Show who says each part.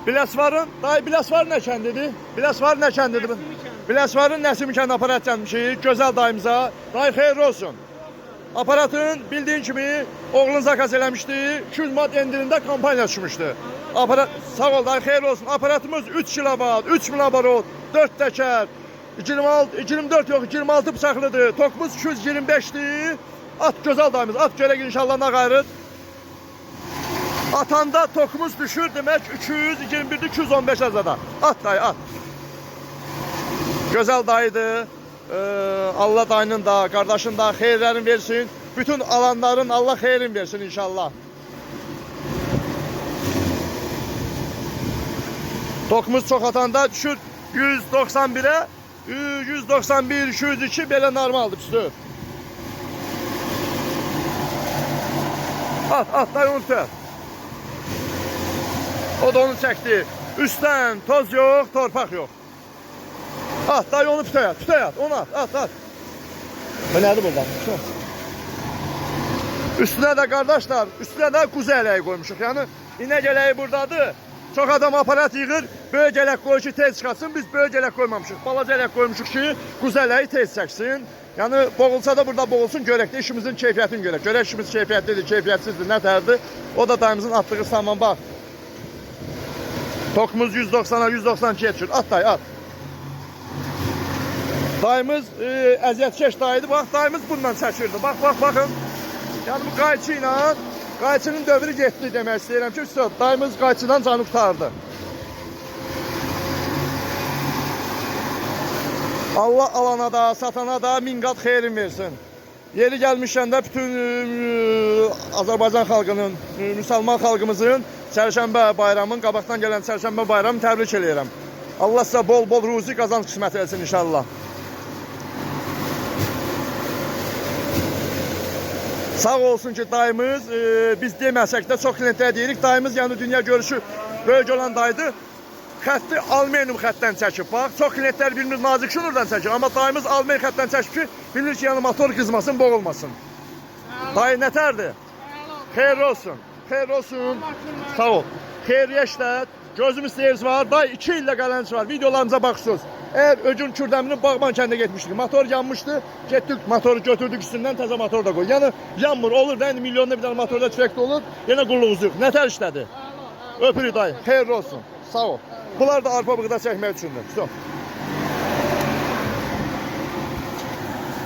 Speaker 1: Biləsvarın, dayı Biləsvar nə kəndidir? Biləsvar nə kəndidir? Biləsvarın Nəsimi kəndi aparat gəlmişik. Gözəl dayımıza. Dayı xeyirli olsun. Aparatın bildiğin kimi oğlun zakaz eləmişdi. 200 manat endirində kampanya çıxmışdı. Aparat sağ ol dayı xeyirli olsun. Aparatımız 3 kilovat, 3 milabarot, 4 təkər. 24 yox 26 bıçaqlıdır. Tokumuz 225'dir. At gözəl dayımız. At görək inşallah nə qayrı. Atanda tokumuz düşür demək 221'dir 215 azada. At dayı at. Gözəl dayıdır. Allah dayının da, qardaşın da xeyirlərini versin. Bütün alanların Allah xeyrin versin inşallah. Tokumuz çox atanda düşür 191'e, 191, 202 belə normaldır üstü. At dayı onu tut. O da onu çəkdi. Üstdən toz yox, torpaq yox. At dayı onu tutayat, onu at. Bu nədir buradan? Üstünə də qardaşlar, üstünə də quzu ələyi qoymuşuq. Yəni inək ələyi buradadır. Çox adam aparat yığır, böyük ələk qoyur ki tez çıxarsın. Biz böyük ələk qoymamışıq. Balaca ələk qoymuşuq ki quzu ələyi tez çəksin. Yəni boğulsa da burada boğulsun, görək də işimizin keyfiyyətini görək. Görək işimiz keyfiyyətlidir, keyfiyyətsizdir, nətərdir. O da dayımızın atdığı saman bax. Tokumuz 190'a 192'ye düşür. At dayı at. Dayımız əziyyətkeş dayıdır. Bax dayımız bundan çəkirdi. Baxın. Yəni bu qayçı ilə qayçının dövrü getdi demək istəyirəm ki, dayımız qayçıdan canı qurtardı. Allah alana da, satana da min qat xeyrin versin. Yeri gəlmişkən də bütün Azərbaycan xalqının, müsəlman xalqımızın Çərşənbə bayramın, qabaqdan gələn Çərşənbə bayramını təbrik edirəm. Allah sizə bol ruzi qazanc qismət etsin inşallah. Sağ olsun ki dayımız, biz deməsək də çox klientlərə deyirik, dayımız yəni dünya görüşü böyük olan dayıdır. Xətti alüminium xəttdən çəkib, bax. Çox klientlər bilmir nazik şunurdan çəkir, amma dayımız alüminium xəttdən çəkib ki, bilir ki yəni motor qızmasın, boğulmasın. Dayı nətərdir? Xeyirli olsun. Xeyirli olsun. Sağ ol. Xeyirli işlər. Gözümüz seyirci var. Dayı 2 illə qələnci var. Videolarımıza baxsınız. Eğer Öcün Kürdəminin Bağban kəndə getmişdik. Motor yanmışdı. Getdik motoru götürdük üstündən təzə motor da qoy. Yəni yanmır olur da indi milyonda bir dənə motorda tüfəkdə olur. Yenə qulluğumuz yox. Nətər işlədi? Öpürük dayı. Xeyirli olsun. Sağ ol. Bunlar da arpa bıqda çəkmək üçündür.